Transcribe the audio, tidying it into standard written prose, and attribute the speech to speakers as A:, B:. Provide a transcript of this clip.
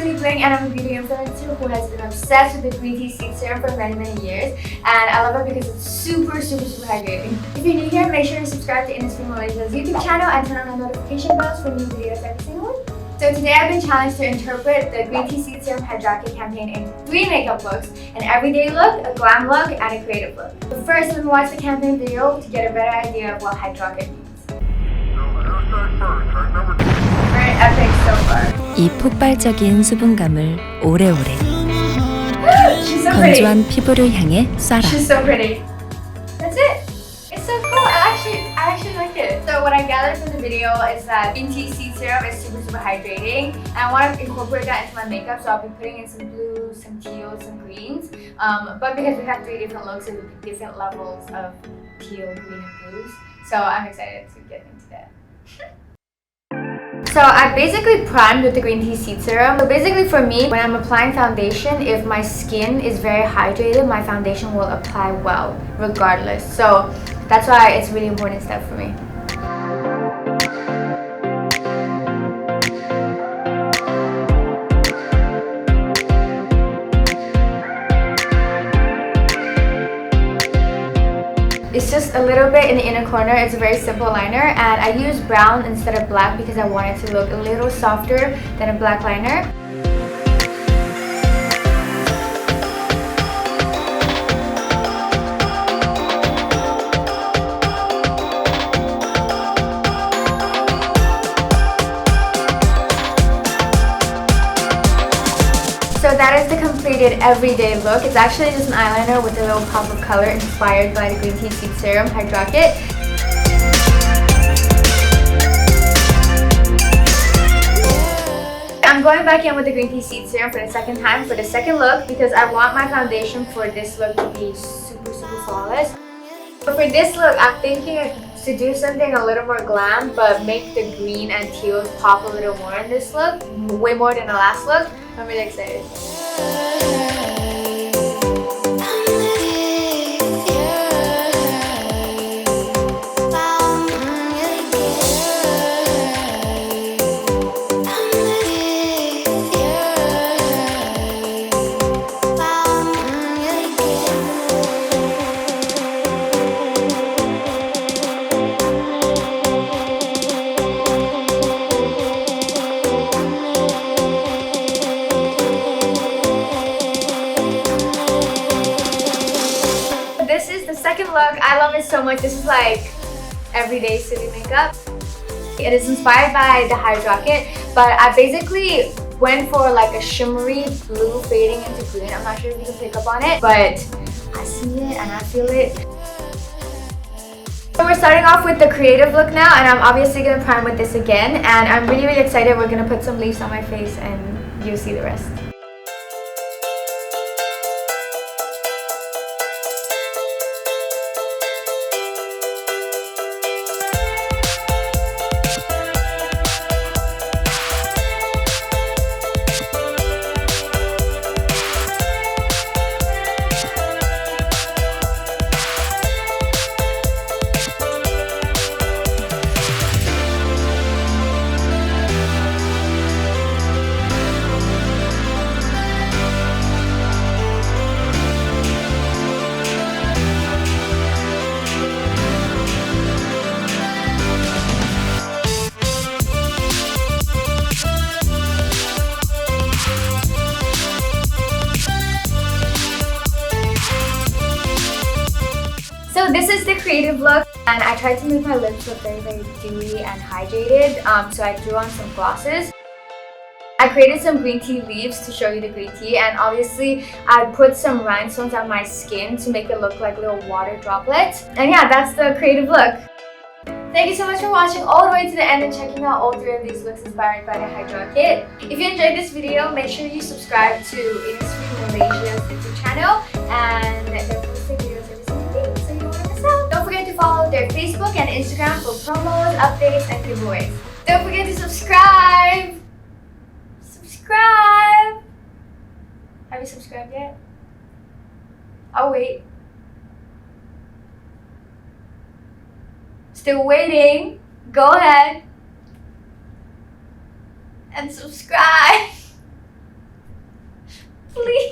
A: Cilibling and I'm a beauty influencer who has been obsessed with the Green Tea Seed Serum for many years, and I love it because it's super hydrating. If you're new here, make sure to subscribe to Innisfree Malaysia's YouTube channel and turn on the notification bells for new videos every single week. So today I've been challenged to interpret the Green Tea Seed Serum Hydrating campaign into 3 makeup looks: an everyday look, a glam look, and a creative look. But first, let me watch the campaign video to get a better idea of what Hydrating means. Very epic so far.
B: 이 폭발적인 수분감을 오래오래
A: She's so pretty.
B: 건조한 피부를 향해 쏴라.
A: She's so pretty. That's it. It's so cool. I actually like it. So what I gathered from the video is that Green Tea Seed Serum is super hydrating, and I want to incorporate that into my makeup. So I'll be putting in some blues, some teals, some greens. But because we have 3 different looks, it would be different levels of teal, green, and blues. So I'm excited to get into that. So I basically primed with the Green Tea Seed Serum. So basically for me, when I'm applying foundation, if my skin is very hydrated, my foundation will apply well regardless. So that's why it's a really important step for me. It's just a little bit in the inner corner. It's a very simple liner, and I use brown instead of black because I want it to look a little softer than a black liner. So that is the completed everyday look. It's actually just an eyeliner with a little pop of color inspired by the Green Tea Seed Serum Hydrating. I'm going back in with the Green Tea Seed Serum for the second time for the second look because I want my foundation for this look to be super flawless. But for this look, I'm thinking to do something a little more glam, but make the green and teals pop a little more in this look, way more than the last look. I'm really excited. This is the second look. I love it so much. This is like everyday city makeup. It is inspired by the Hydrating, but I basically went for like a shimmery blue fading into green. I'm not sure if you can pick up on it, but I see it and I feel it. So we're starting off with the creative look now, and I'm obviously going to prime with this again, and I'm really excited. We're going to put some leaves on my face and you'll see the rest. So this is the creative look, and I tried to make my lips look very dewy and hydrated, so I drew on some glosses. I created some green tea leaves to show you the green tea, and obviously I put some rhinestones on my skin to make it look like little water droplets. And yeah, that's the creative look. Thank you so much for watching all the way to the end and checking out all 3 of these looks inspired by the Hydra Kit. If you enjoyed this video, make sure you subscribe to Innisfree Malaysia's YouTube channel, and they're posting videos every single day, so you don't want to miss out. Don't forget to follow their Facebook and Instagram for promos, updates, and giveaways. Don't forget to subscribe! Subscribe! Have you subscribed yet? I'll wait. Still waiting? Go ahead and subscribe!